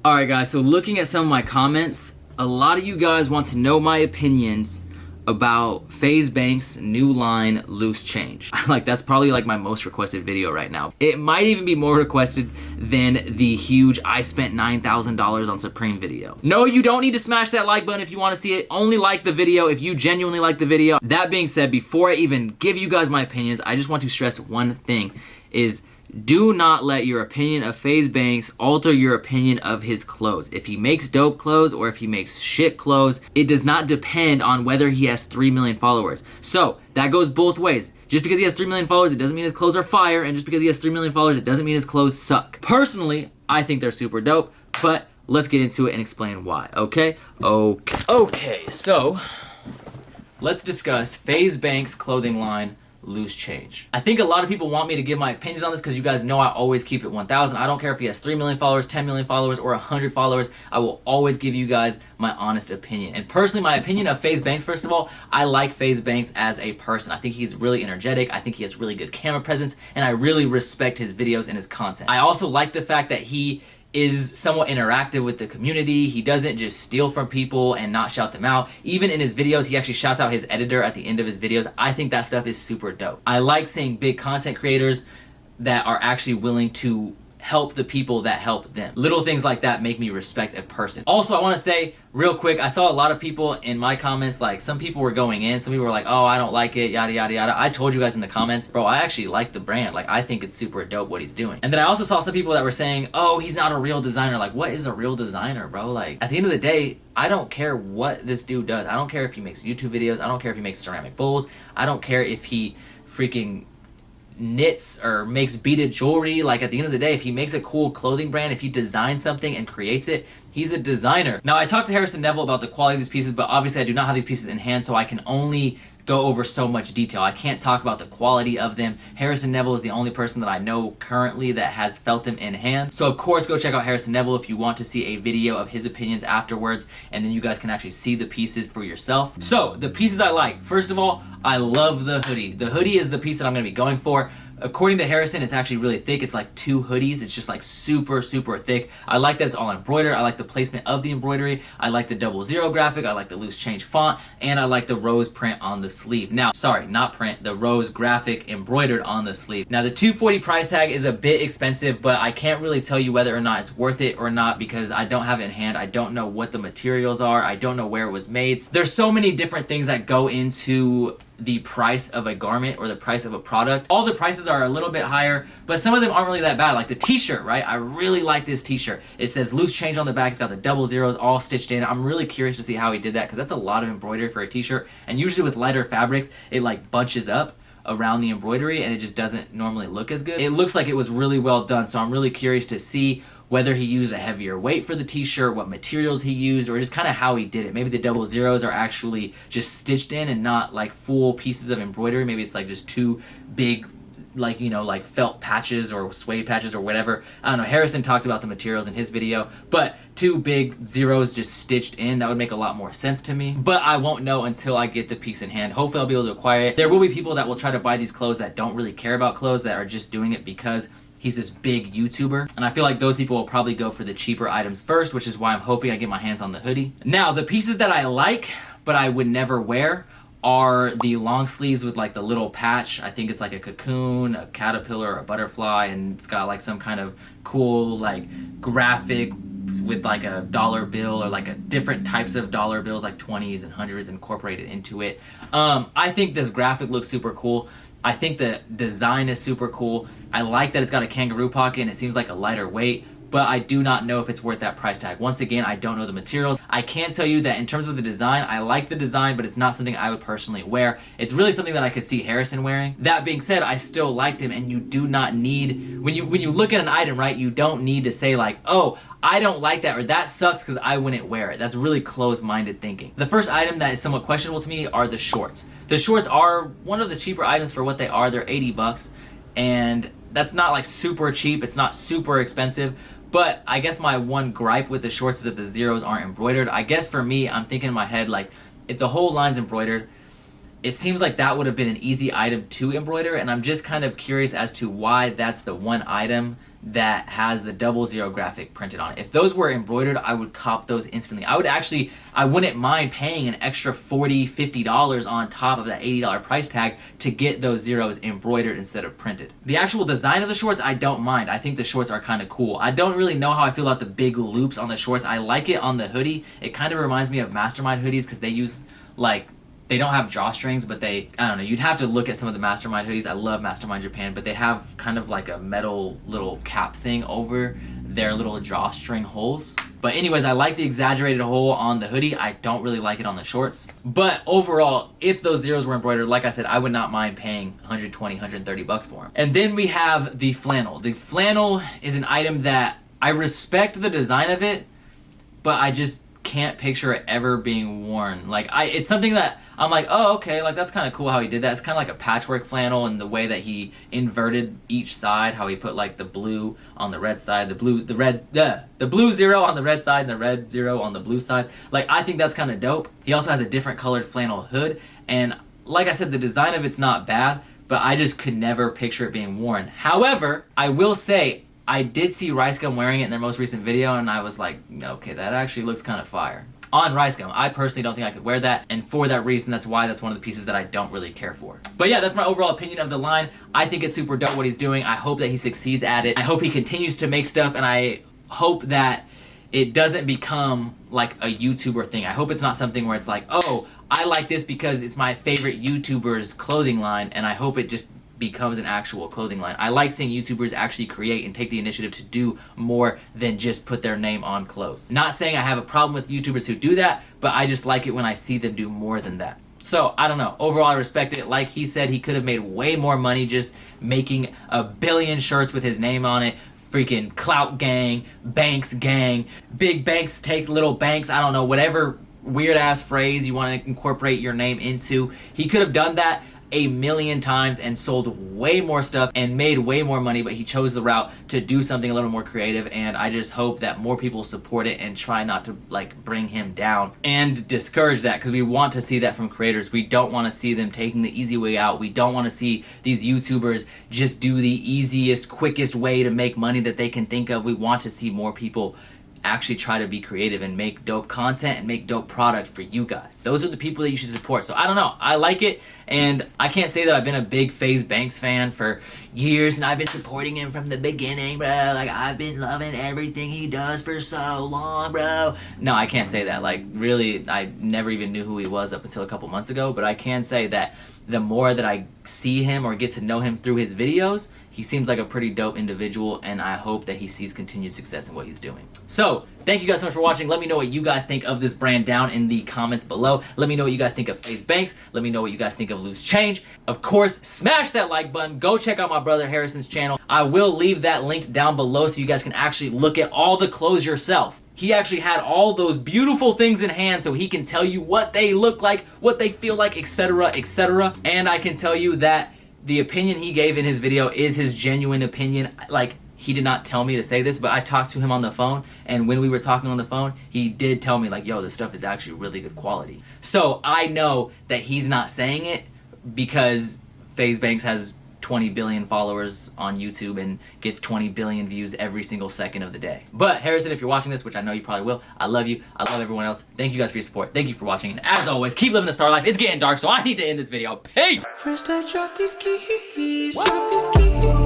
Alright guys, so looking at some of my comments, a lot of you guys want to know my opinions about Faze Banks' new line, Loose Change. That's probably like my most requested video right now. It might even be more requested than the huge I spent $9,000 on Supreme video. No, you don't need to smash that like button if you want to see it. Only like the video if you genuinely like the video. That being said, before I even give you guys my opinions, I just want to stress one thing is do not let your opinion of Faze Banks alter your opinion of his clothes. If he makes dope clothes or if he makes shit clothes, it does not depend on whether he has 3 million followers. So that goes both ways. Just because he has 3 million followers, it doesn't mean his clothes are fire, and just because he has 3 million followers, it doesn't mean his clothes suck. Personally, I think they're super dope, but let's get into it and explain why, okay? Okay, so let's discuss Faze Banks' clothing line, Loose Change. I think a lot of people want me to give my opinions on this because you guys know I always keep it 1,000. I don't care if he has 3 million followers, 10 million followers, or 100 followers. I will always give you guys my honest opinion. And personally, my opinion of Faze Banks, first of all, I like Faze Banks as a person. I think he's really energetic. I think he has really good camera presence, and I really respect his videos and his content. I also like the fact that he is somewhat interactive with the community. He doesn't just steal from people and not shout them out. Even in his videos, he actually shouts out his editor at the end of his videos. I think that stuff is super dope. I like seeing big content creators that are actually willing to help the people that help them. Little things like that make me respect a person. Also, I want to say real quick, I saw a lot of people in my comments, like some people were going in, some people were like, oh, I don't like it, yada, yada, yada. I told you guys in the comments, bro, I actually like the brand. Like, I think it's super dope what he's doing. And then I also saw some people that were saying, oh, he's not a real designer. Like, what is a real designer, bro? Like, at the end of the day, I don't care what this dude does. I don't care if he makes YouTube videos. I don't care if he makes ceramic bowls. I don't care if he freaking knits or makes beaded jewelry. Like, at the end of the day, if he makes a cool clothing brand, if he designs something and creates it, he's a designer. Now, I talked to Harrison Neville about the quality of these pieces, but obviously I do not have these pieces in hand, so I can only go over so much detail. I can't talk about the quality of them. Harrison Neville is the only person that I know currently that has felt them in hand. So of course, go check out Harrison Neville if you want to see a video of his opinions afterwards, and then you guys can actually see the pieces for yourself. So the pieces I like, first of all, I love the hoodie. The hoodie is the piece that I'm gonna be going for. According to Harrison, it's actually really thick. It's like 2 hoodies. It's just like super, super thick. I like that it's all embroidered. I like the placement of the embroidery. I like the 00 graphic. I like the Loose Change font. And I like the rose print on the sleeve. Now, sorry, not print, the rose graphic embroidered on the sleeve. Now, the $240 price tag is a bit expensive, but I can't really tell you whether or not it's worth it or not because I don't have it in hand. I don't know what the materials are. I don't know where it was made. There's so many different things that go into the price of a garment or the price of a product. All the prices are a little bit higher, but some of them aren't really that bad. Like the t-shirt, right? I really like this t-shirt. It says Loose Change on the back. It's got the 00s all stitched in. I'm really curious to see how he did that because that's a lot of embroidery for a t-shirt. And usually with lighter fabrics, it like bunches up around the embroidery and it just doesn't normally look as good. It looks like it was really well done, so I'm really curious to see whether he used a heavier weight for the t-shirt, what materials he used, or just kind of how he did it. Maybe the 00s are actually just stitched in and not like full pieces of embroidery. Maybe it's like just 2 big, like, you know, like felt patches or suede patches or whatever. I don't know. Harrison talked about the materials in his video, but 2 big zeros just stitched in, that would make a lot more sense to me. But I won't know until I get the piece in hand. Hopefully I'll be able to acquire it. There will be people that will try to buy these clothes that don't really care about clothes, that are just doing it because he's this big YouTuber, and I feel like those people will probably go for the cheaper items first, which is why I'm hoping I get my hands on the hoodie. Now, the pieces that I like, but I would never wear, are the long sleeves with like the little patch. I think it's like a cocoon, a caterpillar, or a butterfly, and it's got like some kind of cool like graphic with like a dollar bill or like a different types of dollar bills, like 20s and 100s incorporated into it. I think this graphic looks super cool. I think the design is super cool. I like that it's got a kangaroo pocket and it seems like a lighter weight, but I do not know if it's worth that price tag. Once again, I don't know the materials. I can tell you that in terms of the design, I like the design, but it's not something I would personally wear. It's really something that I could see Harrison wearing. That being said, I still like them, and you do not need, when you look at an item, right, you don't need to say like, oh, I don't like that, or that sucks because I wouldn't wear it. That's really closed-minded thinking. The first item that is somewhat questionable to me are the shorts. The shorts are one of the cheaper items for what they are. They're 80 bucks, and that's not like super cheap. It's not super expensive. But I guess my one gripe with the shorts is that the zeros aren't embroidered. I guess for me, I'm thinking in my head, like, if the whole line's embroidered, it seems like that would have been an easy item to embroider, and I'm just kind of curious as to why that's the one item that has the 00 graphic printed on it. If those were embroidered, I would cop those instantly. I wouldn't mind paying an extra $40, $50 on top of that $80 price tag to get those zeros embroidered instead of printed. The actual design of the shorts, I don't mind. I think the shorts are kind of cool. I don't really know how I feel about the big loops on the shorts. I like it on the hoodie. It kind of reminds me of Mastermind hoodies because they use like, they don't have drawstrings, but I don't know, you'd have to look at some of the Mastermind hoodies. I love Mastermind Japan, but they have kind of like a metal little cap thing over their little drawstring holes. But anyways, I like the exaggerated hole on the hoodie. I don't really like it on the shorts. But overall, if those zeros were embroidered, like I said, I would not mind paying 120, 130 bucks for them. And then we have the flannel. The flannel is an item that I respect the design of it, but I just can't picture it ever being worn. Like, it's something that I'm like, oh, okay, like that's kind of cool how he did that. It's kind of like a patchwork flannel, and the way that he inverted each side, how he put like the blue on the red side, the blue zero on the red side, and the red zero on the blue side. Like, I think that's kind of dope. He also has a different colored flannel hood, and like I said, the design of it's not bad, but I just could never picture it being worn. However, I will say, I did see Rice Gum wearing it in their most recent video, and I was like, okay, that actually looks kind of fire. On Rice Gum, I personally don't think I could wear that, and for that reason, that's one of the pieces that I don't really care for. But yeah, that's my overall opinion of the line. I think it's super dope what he's doing. I hope that he succeeds at it. I hope he continues to make stuff, and I hope that it doesn't become like a YouTuber thing. I hope it's not something where it's like, oh, I like this because it's my favorite YouTuber's clothing line, and I hope it just becomes an actual clothing line. I like seeing YouTubers actually create and take the initiative to do more than just put their name on clothes. Not saying I have a problem with YouTubers who do that, but I just like it when I see them do more than that. So, I don't know. Overall, I respect it. Like he said, he could have made way more money just making a billion shirts with his name on it. Freaking Clout Gang, Banks Gang, Big Banks take little banks, I don't know, whatever weird ass phrase you want to incorporate your name into. He could have done that a million times and sold way more stuff and made way more money, but he chose the route to do something a little more creative, and I just hope that more people support it and try not to like bring him down and discourage that, because we want to see that from creators. We don't want to see them taking the easy way out. We don't want to see these YouTubers just do the easiest, quickest way to make money that they can think of. We want to see more people actually try to be creative and make dope content and make dope product for you guys. Those are the people that you should support. So I don't know, I like it, and I can't say that I've been a big Faze Banks fan for years, and I've been supporting him from the beginning, bro. Like, I've been loving everything he does for so long, bro. No, I can't say that. Like, really, I never even knew who he was up until a couple months ago, but I can say that the more that I see him or get to know him through his videos, he seems like a pretty dope individual, and I hope that he sees continued success in what he's doing. So, thank you guys so much for watching. Let me know what you guys think of this brand down in the comments below. Let me know what you guys think of Faze Banks. Let me know what you guys think of L00se Change. Of course, smash that like button. Go check out my brother Harrison's channel. I will leave that link down below so you guys can actually look at all the clothes yourself. He actually had all those beautiful things in hand so he can tell you what they look like, what they feel like, etc., etc. And I can tell you that the opinion he gave in his video is his genuine opinion. Like, he did not tell me to say this, but I talked to him on the phone, and when we were talking on the phone, he did tell me, like, yo, this stuff is actually really good quality. So I know that he's not saying it because Faze Banks has 20 billion followers on YouTube and gets 20 billion views every single second of the day. But Harrison, if you're watching this, which I know you probably will, I love you. I love everyone else. Thank you guys for your support. Thank you for watching. And as always, keep living the star life. It's getting dark, so I need to end this video. Peace! First I drop these keys, drop these keys.